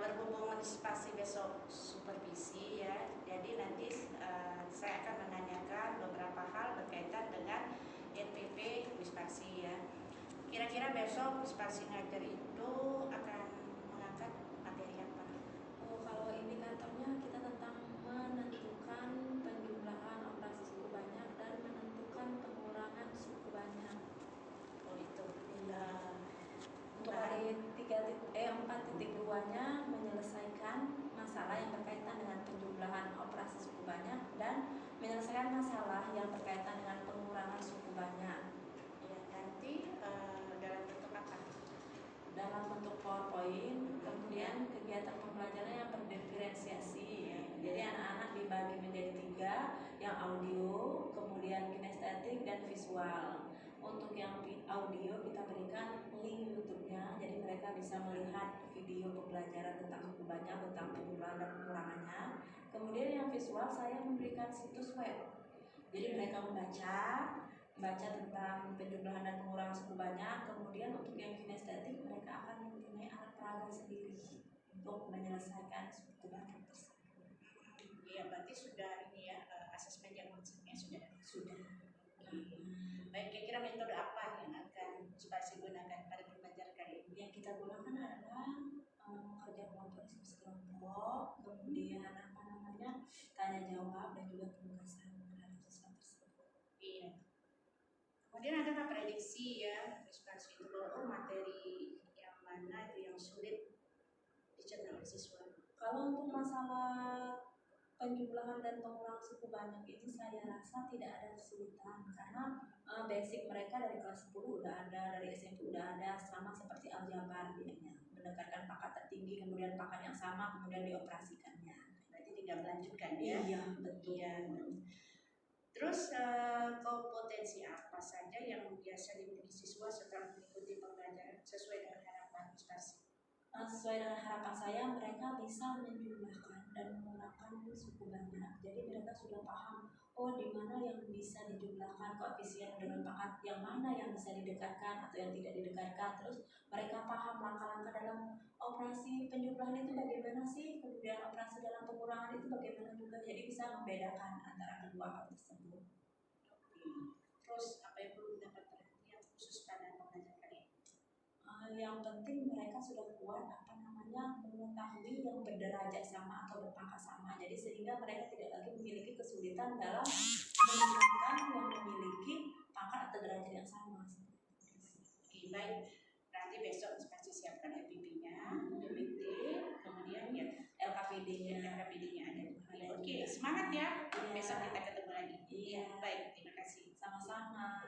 berhubung antisipasi besok supervisi ya, jadi nanti saya akan menanyakan beberapa hal berkaitan dengan NPP Wispaksi ya. Kira-kira besok Wispaksi ngajar itu akan mengangkat materi apa? Oh, kalau indikatornya kita tentang menentukan penjumlahan operasi suku banyak dan menentukan pengurangan suku banyak. Oh itu. Iya. Untuk hari 4.2-nya menyelesaikan masalah yang berkaitan dengan penjumlahan operasi suku banyak dan menyelesaikan masalah yang berkaitan dengan pengurangan suku banyak. Ya, nanti dalam bentuk apa? Dalam bentuk PowerPoint, kemudian kegiatan pembelajaran yang berdiferensiasi. Jadi anak-anak dibagi menjadi 3, yang audio, kemudian kinestetik dan visual. Untuk yang audio kita berikan link YouTube-nya, jadi mereka bisa melihat video pembelajaran tentang suku banyak, tentang penjumlahan dan pengurangannya. Kemudian yang visual saya memberikan situs web. Jadi mereka membaca tentang penjumlahan dan pengurangan suku banyak. Kemudian untuk yang kinestetik mereka akan mempunyai alat peraga sendiri untuk menyelesaikan suku banyak tersebut. Iya, berarti sudah ini ya, asesmen yang konsepnya sudah. Baik, kira-kira metode apa yang akan Wispaksi gunakan pada pembelajaran kali ini? Yang kita gunakan adalah kerja kelompok, diskusi kelompok, kemudian tanya jawab dan juga penugasan terhadap siswa tersebut. Iya. Kemudian ada prediksi ya Wispaksi itu bahwa materi yang mana itu yang sulit dicerna oleh siswa. Kalau untuk masalah penjumlahan dan pengurangan suku banyak ini saya rasa tidak ada kesulitan karena basic mereka dari kelas 10 udah ada, dari SMP udah ada, sama seperti aljabar dianya, mendekatkan pangkat tertinggi kemudian pangkat yang sama kemudian dioperasikannya. Berarti tidak melanjutkan ya? Iya, betul. Iya. Terus kompetensi apa saja yang biasa dimiliki siswa setelah mengikuti pembelajaran sesuai dengan harapan Wispaksi? Sesuai dengan harapan saya, mereka bisa menjumlahkan dan mengurangkan suku banyak. Jadi mereka sudah paham, oh di mana yang bisa dijumlahkan, koefisien dengan pangkat yang mana yang bisa didekatkan atau yang tidak didekatkan. Terus mereka paham langkah-langkah dalam operasi penjumlahan itu bagaimana sih, kemudian operasi dalam pengurangan itu bagaimana juga. Jadi bisa membedakan antara kedua hal tersebut. Terus apa yang perlu mendapat perhatian khusus pada pembelajaran kali ini? Yang penting mereka sudah kuat mengetahui yang berderajat sama atau berpangkat sama, jadi sehingga mereka tidak lagi memiliki kesulitan dalam menemukan yang memiliki pangkat atau derajat yang sama. Oke, baik. Nanti besok pasti siapkan LPP-nya, PPT, kemudian ya LKPD-nya ada. Oke, semangat ya. Besok kita ketemu lagi. Iya. Baik, terima kasih. Sama-sama.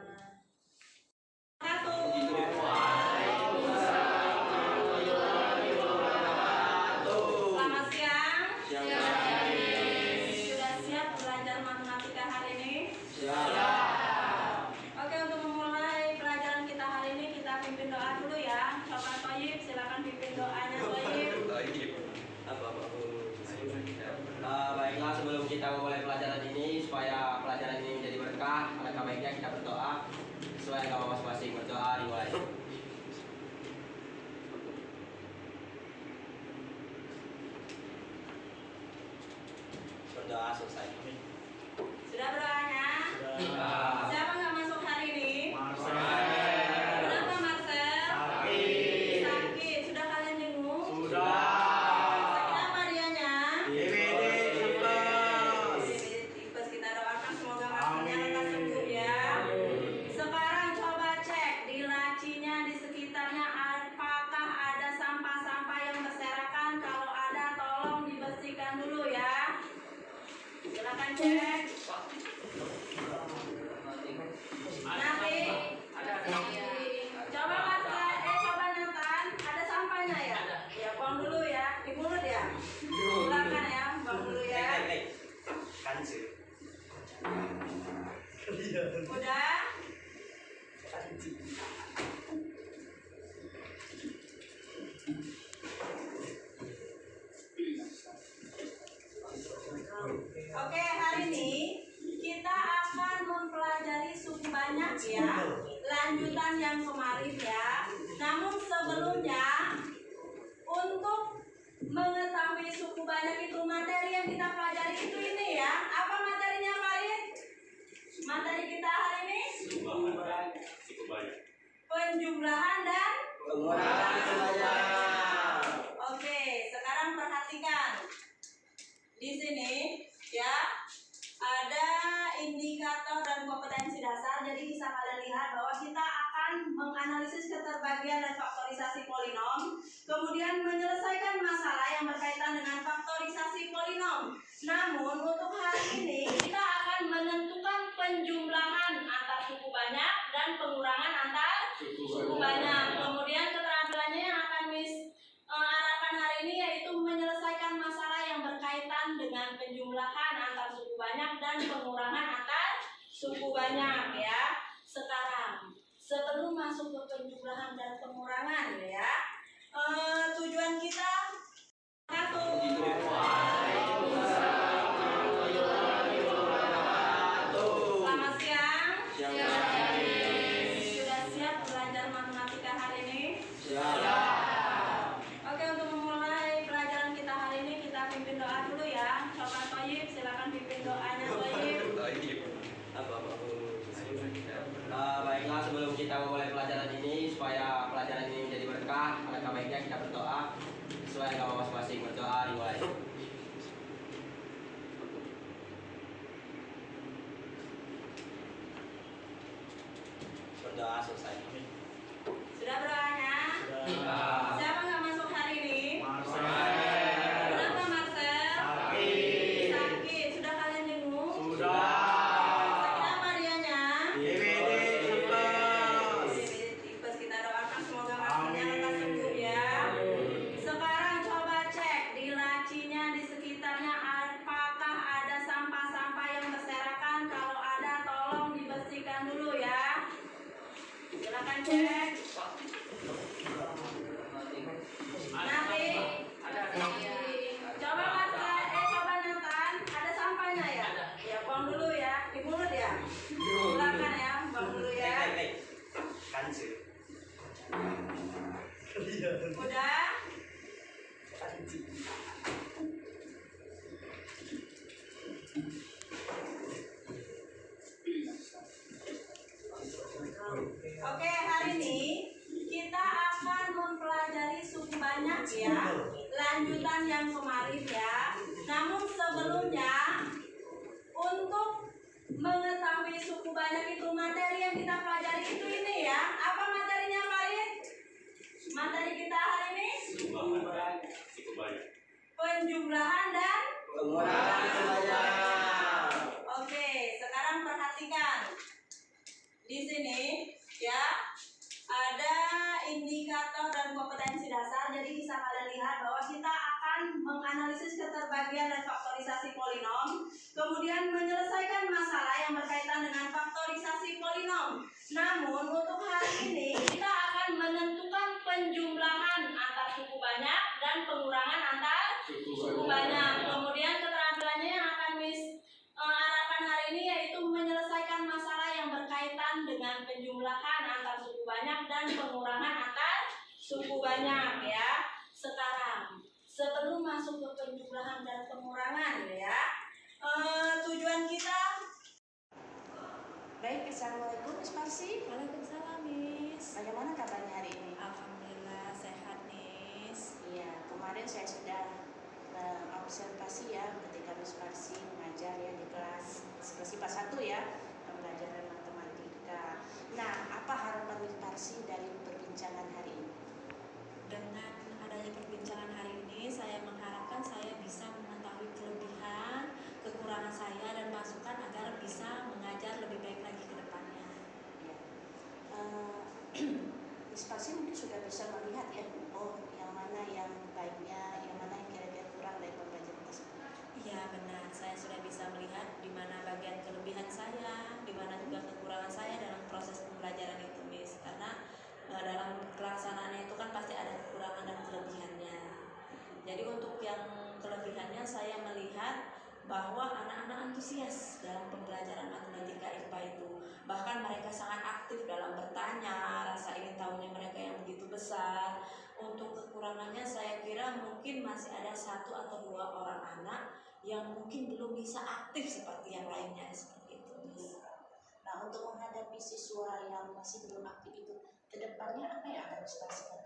Selamat siang. Sudah siap belajar matematika hari ini? Oke, untuk memulai pelajaran kita hari ini kita pimpin doa dulu ya. Sobat Toyib, silakan pimpin doanya Toyib. Baiklah, sebelum kita memulai pelajaran ini, supaya pelajaran ini menjadi berkah, alangkah baiknya kita berdoa sesuai agama masing-masing. Berdoa dimulai. Berdoa selesai. Sudah berdoanya? Sudah. Siapa nggak masuk hari ini? Marcel. Kenapa Marcel? Sakit. Sudah kalian jenguk? Sudah. Sakit apa dianya? DBD Tipes. Kita doakan semoga Marcelnya lekas sembuh ya. Sekarang coba cek di lacinya, di sekitarnya apakah ada sampah-sampah yang berserakan. Kalau ada tolong dibersihkan dulu ya. Silakan cek. Nabi, coba coba Nathan, ada sampahnya ya? Ya, buang dulu ya, di mulut ya. Silakan ya, buang dulu ya. Udah? Oke, hari ini kita akan mempelajari suku banyak ya, lanjutan yang kemarin ya. Namun sebelumnya, untuk mengetahui suku banyak itu, materi yang kita pelajari itu ini ya. Apa materinya Farid? Materi kita hari ini penjumlahan dan pengurangan. Oke, sekarang perhatikan di sini ya, ada indikator dan kompetensi dasar. Jadi bisa kalian lihat bahwa kita akan menganalisis keterbagian dan faktorisasi polinom, kemudian menyelesaikan masalah yang berkaitan dengan faktorisasi polinom. Namun untuk hari ini kita akan menentukan penjumlahan antar suku banyak dan pengurangan antar suku banyak. Kemudian keterampilannya yang akan arahkan hari ini yaitu menyelesaikan masalah yang berkaitan dengan penjumlahan antar suku banyak dan pengurangan antar suku banyak ya. Sekarang sebelum masuk ke penjumlahan dan pengurangan ya, tujuan kita satu. Selamat siang. Sudah siap belajar matematika hari ini? Oke, untuk memulai pelajaran kita hari ini kita pimpin doa dulu ya. Sobat Toyib, silakan pimpin doanya Toyib. Baiklah, sebelum kita memulai pelajaran ini, supaya pelajaran ini menjadi berkah, alangkah baiknya kita berdoa sesuai agama masing-masing. Berdoa dimulai. Berdoa selesai. Sudah berdoanya? Siapa nggak masuk hari ini? Kenapa Marcel? Sakit. Sudah kalian jenguk? Sakit apa dianya? Tipes. Kita doakan semoga Marcelnya lekas sembuh ya. Sekarang coba cek di lacinya, di sekitarnya apakah ada sampah-sampah yang berserakan. Kalau ada tolong dibersihkan dulu ya. Silakan cek. Nanti coba coba Nathan, ada sampahnya ya? Ya buang dulu ya, di mulut ya. Silakan ya, buang dulu ya. Udah? Oke, hari ini kita akan mempelajari suku banyak ya, lanjutan yang kemarin ya. Namun sebelumnya, untuk mengetahui suku banyak itu, materi yang kita pelajari itu ini ya. Apa materinya Farid? Materi kita hari ini penjumlahan dan pengurangan. Oke, sekarang perhatikan di sini ya, ada indikator dan kompetensi dasar. Jadi bisa kalian lihat bahwa kita akan menganalisis keterbagian dan faktorisasi polinom, kemudian menyelesaikan masalah yang berkaitan dengan faktorisasi polinom. Namun untuk hari ini kita akan menentukan penjumlahan antar suku banyak dan pengurangan antar suku banyak. Kemudian keterampilannya yang akan arahkan hari ini yaitu menyelesaikan masalah yang berkaitan dengan penjumlahan antar suku banyak dan pengurangan antar suku banyak ya. Sekarang sebelum masuk ke penjumlahan dan pengurangan ya, tujuan kita. Baik, assalamualaikum Miss Marsi. Waalaikumsalam, Miss. Bagaimana kabarnya hari ini? Alhamdulillah sehat, Miss. Iya, kemarin saya sudah observasi ya ketika Miss Marsi mengajar ya di kelas IPA 1 ya, pembelajaran matematika. Nah, apa harapan Miss Marsi dari perbincangan hari ini? Dengan adanya perbincangan hari ini, saya mengharapkan saya bisa mengetahui kelebihan, kekurangan saya dan masukan agar bisa mengajar lebih baik lagi ke depannya. Miss Marsi mungkin sudah bisa melihat ya, oh yang mana yang baiknya, yang mana yang kira-kira kurang dari pembelajaran tersebut. Iya benar, saya sudah bisa melihat di mana bagian kelebihan saya, di mana juga kekurangan saya dalam proses pembelajaran itu, Miss. Karena dalam pelaksanaannya itu kan pasti ada kekurangan dan kelebihannya. Jadi untuk yang kelebihannya saya melihat bahwa anak-anak antusias dalam pembelajaran matematika IPA itu. Bahkan mereka sangat aktif dalam bertanya, rasa ingin tahunya mereka yang begitu besar. Untuk kekurangannya saya kira saya mungkin masih ada 1 atau 2 orang anak yang mungkin belum bisa aktif seperti yang lainnya, seperti itu, Miss. Nah, untuk menghadapi siswa yang masih belum aktif itu, kedepannya apa yang akan dilakukan?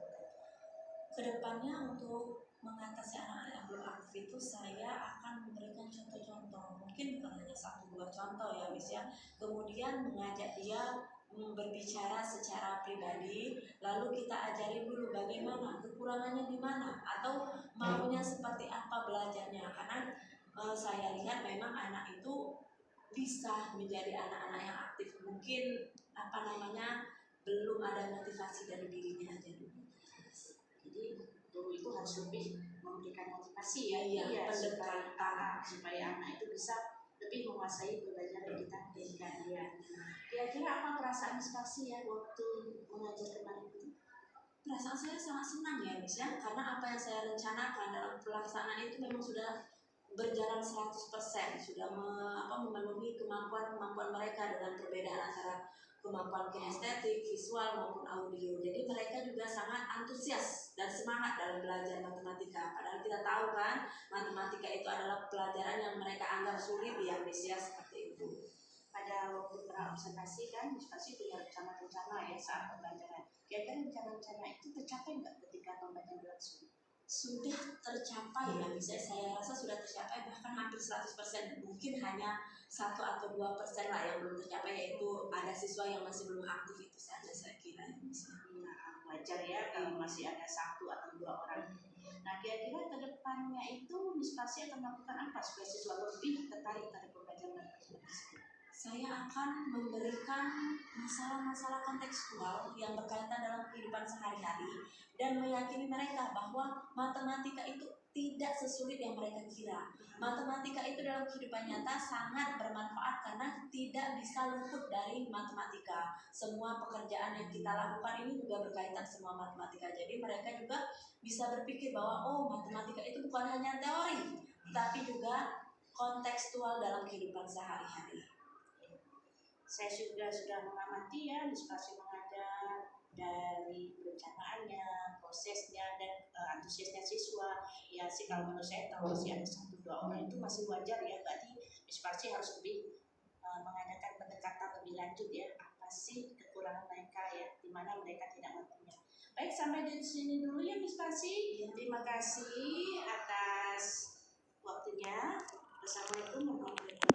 Kedepannya untuk mengatasi anak-anak yang belum aktif itu saya akan memberikan contoh-contoh, mungkin bukan hanya 1-2 contoh ya Miss ya. Kemudian mengajak dia berbicara secara pribadi, lalu kita ajari dulu bagaimana, kekurangannya di mana, atau maunya seperti apa belajarnya. Karena saya lihat memang anak itu bisa menjadi anak-anak yang aktif, mungkin belum ada motivasi dari dirinya aja dulu. Jadi guru itu harus lebih memberikan motivasi ya, Iya, pendekatan. supaya anak itu bisa lebih menguasai pembelajaran yang kita berikan ya. Kira-kira apa perasaan Mispasi ya waktu mengajar kemarin itu? Perasaan saya sangat senang ya Miss ya, karena apa yang saya rencanakan dalam pelaksanaan itu memang sudah berjalan 100%, sudah memenuhi kemampuan mereka dengan perbedaan antara kemampuan kinestetik, visual maupun audio. Jadi mereka juga sangat antusias dan semangat dalam belajar matematika. Padahal kita tahu kan, matematika itu adalah pelajaran yang mereka anggap sulit ya Miss ya, seperti itu. Pada waktu berobservasi kan, Mispasi punya rencana-rencana ya saat pembelajaran. Kira-kira rencana-rencana itu tercapai nggak ketika pembelajaran berlangsung? Sudah tercapai ya Miss ya, saya rasa sudah tercapai bahkan hampir 100%, mungkin hanya 1 atau 2% lah yang belum tercapai, yaitu ada siswa yang masih belum aktif, itu saja saya kira ya Miss. Nah, wajar ya kalau masih ada 1 atau 2 orang. Nah, kira-kira ke depannya itu Mispasi akan melakukan apa supaya siswa lebih tertarik pada pembelajaran matematika? Saya akan memberikan masalah-masalah kontekstual yang berkaitan dalam kehidupan sehari-hari dan meyakini mereka bahwa matematika itu tidak sesulit yang mereka kira. Matematika itu dalam kehidupan nyata sangat bermanfaat karena tidak bisa luput dari matematika. Semua pekerjaan yang kita lakukan ini juga berkaitan semua matematika. Jadi mereka juga bisa berpikir bahwa oh, matematika itu bukan hanya teori, tapi juga kontekstual dalam kehidupan sehari-hari. Saya sudah mengamati ya Mispasi mengajar dari perencanaannya, prosesnya, dan antusiasnya siswa. Ya sih kalau menurut saya kalau masih ada 1-2 orang itu masih wajar ya. Berarti Mispasi harus lebih mengadakan pendekatan lebih lanjut ya. Apa sih kekurangan mereka ya, di mana mereka tidak mampunya. Baik, sampai di sini dulu ya Mispasi. Terima kasih atas waktunya. Assalamualaikum warahmatullahi wabarakatuh.